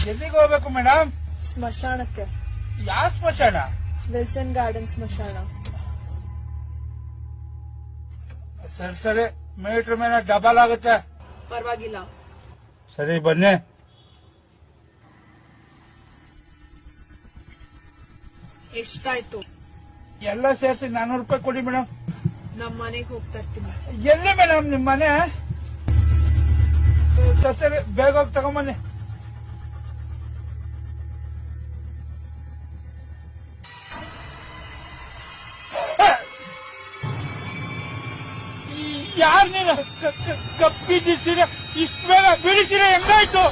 ಎಲ್ಲಿಗೆ ಹೋಗ್ಬೇಕು ಮೇಡಮ್? ಸ್ಮಶಾನಕ್ಕೆ. ಯಾವ ಸ್ಮಶಾನ? ವಿಲ್ಸನ್ ಗಾರ್ಡನ್ ಸ್ಮಶಾನ. ಸರಿ ಸರಿ, ಮೀಟರ್ ಮೇಲೆ ಡಬಲ್ ಆಗುತ್ತೆ. ಪರವಾಗಿಲ್ಲ. ಸರಿ ಬನ್ನಿ. ಎಷ್ಟಾಯ್ತು? ಎಲ್ಲ ಸೇರಿಸಿ 400 ರೂಪಾಯಿ ಕೊಡಿ ಮೇಡಮ್. ನಮ್ಮ ಮನೆಗೆ ಹೋಗ್ತಾ ಇರ್ತೀನಿ. ಎಲ್ಲಿ ಮೇಡಮ್ ನಿಮ್ ಮನೆ? ಸರಿ ಬೇಗ ಹೋಗಿ ತಗೊಂಬನ್ನಿ. ಯಾರು ನೀನು? ಕಪ್ಪಿದ್ದೀರ ಇಷ್ಟು ಬೇಗ ಬೀಳಿಸಿರ ಹೆಂಗಾಯ್ತು?